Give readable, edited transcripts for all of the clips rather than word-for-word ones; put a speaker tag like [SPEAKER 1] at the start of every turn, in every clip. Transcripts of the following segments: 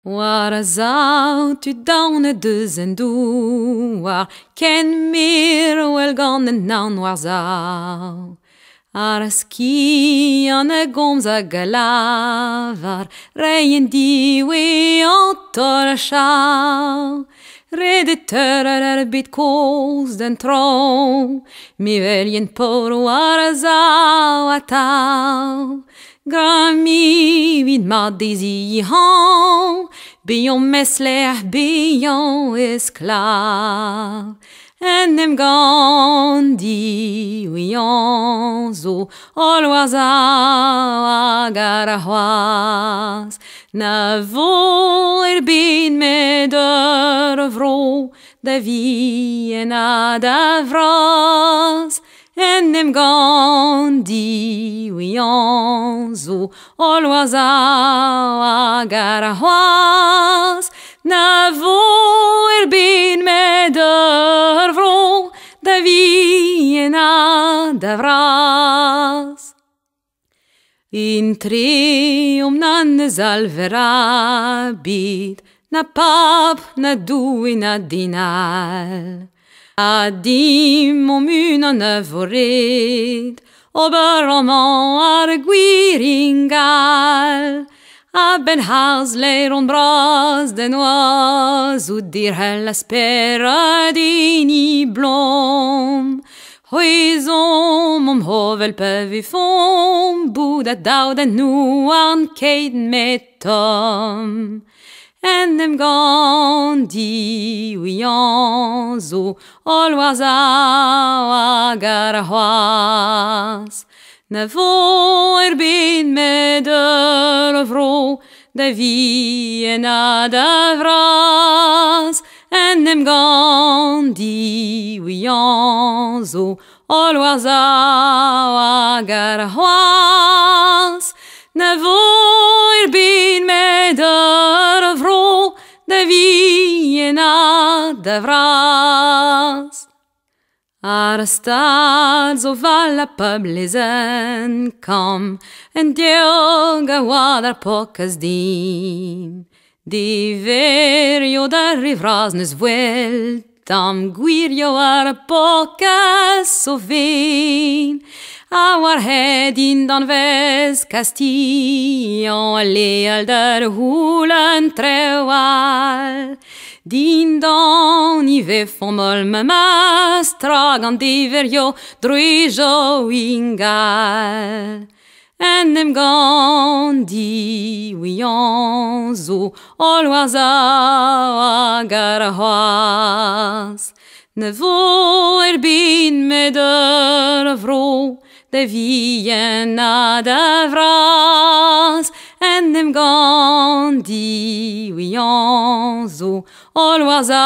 [SPEAKER 1] War zau tu down deus en douar, ken mir wel gant en naon war zau. Ar ski an e gomz a galavar, reien diwe an tor a chau. Redetteur ar bit koz den tro, mi veljen por war zau a tau. Grami vid mat desi han, bion mesler, bion esklav. En em gandi wian zo, ol waza agar a c'hoaz. Na vo bin med ur vro, da vi en a da vraz. En em gandi wian zo, ol waza agar a c'hoaz. Na vo bin med ur vro, da vi en a da vraz. In trium nan zalvera bit, na pap, na dui, na dinal. Adim om un an avoret, ober roman ar gwiringal. A ben hars leir on bras den oaz, ou dir hel aspera dini blom. Hoizom om hovel pevi fom, bouda daoud en nou an keid metom. En em gandi wian zo, ol waza agar a c'hoaz. Na vo bin med ur vro, da vi en a da vraz. En em gandi wian zo, ol waza agar a c'hoaz. Na vo bin med ur vro, da vi en a da vraz. Ar stad zo val a peblezen kam, en diog a wad ar pocas din. Diverio da rivraz neus vuel, tam gwirio ar pocas so ven. A war hedin dan vez Castillon, a leal dar hulen trewal. Din dan i ve fomol me mas, tragant diverio druijo ingal. En em gandi wian zo, ol waza agar a c'hoaz. Ne vo bin med ur vro, da vi en a da vraz. En em gandi wian zo, ol waza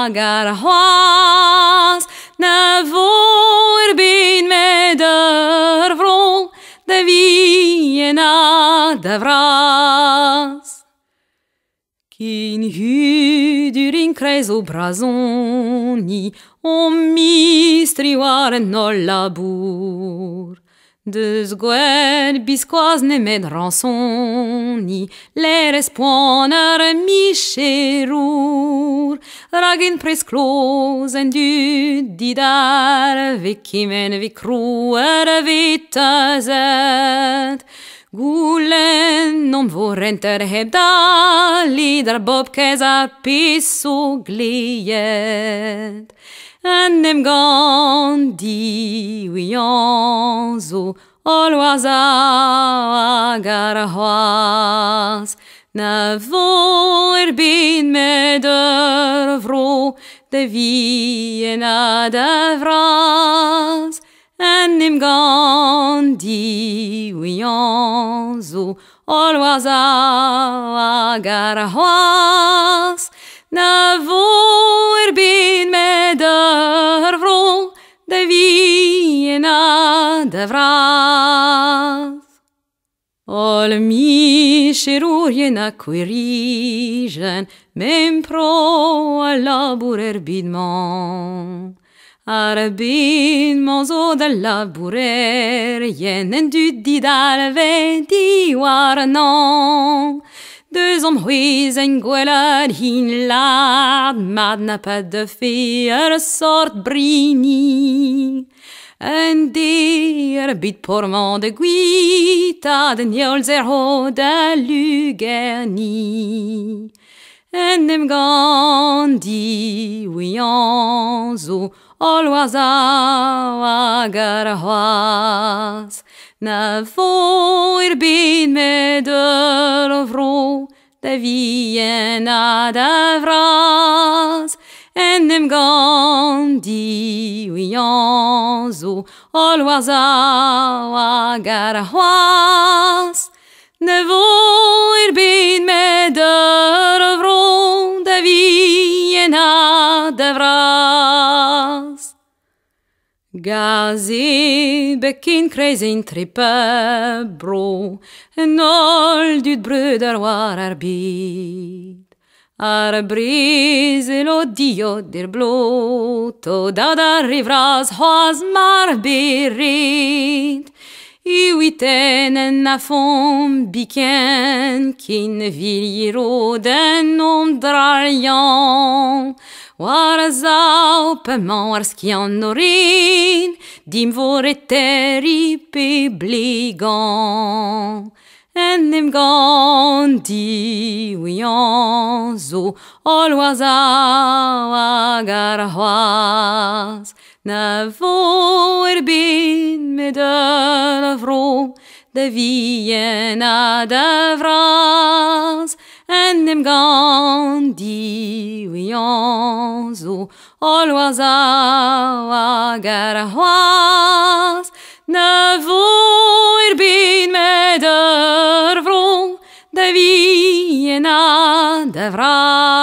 [SPEAKER 1] agar a c'hoaz. Na vo bin med ur vro, da vi en a da vraz. Kin hudur in kreiz o brazoni, o mistri war en ol labour. Deus gwen biskoaz nemet ransoni, l'eres poan ar micherour. Ragin preskloz en dud didar, ve kimen ve krou ar vetazet. Goulen om vorenter heb da, lider bob kez a piso gliet. En em gandi wian zo, ol waza agar a c'hoaz. Na vo bin med ur vro, da vi en a da vraz. En em gandi wian zo, ol waza agar a c'hoaz. Na vo bin med ur vro, da vi en a da vraz. Ol micherour yen a quirijen, mem pro a labourer bidman. Ar bidman zo da labourer, yen en dud didal ve di war an an. Deux omhuiz en gwelad hin lad, mad na pas de fer sort brini. En der bit pormant de guita, de niols ho da lugerni. En dem gandi wianzo, all was agar hoas. Na voor bin me de vro, da vien a da vras. En dem gandi wianzo, all was agar hoas. Na voor bin me de vro, da vien a da vras. Gazi bekin kreizin trippe bro, en all dut brøder war arbid. Brise lo dio der bloto, da rivras has mar berit. Uiten en a fond biken, kin viro den omdrarian. War zaupement war skian norin, dim voreteri publigan. En dem gandi wianzo, all was agar hoas. Na voor bin me de vro, de vien a de vras. En dem gandi wianzo, all was agar hoas. Na voor bin me de vro, de vien a de vras.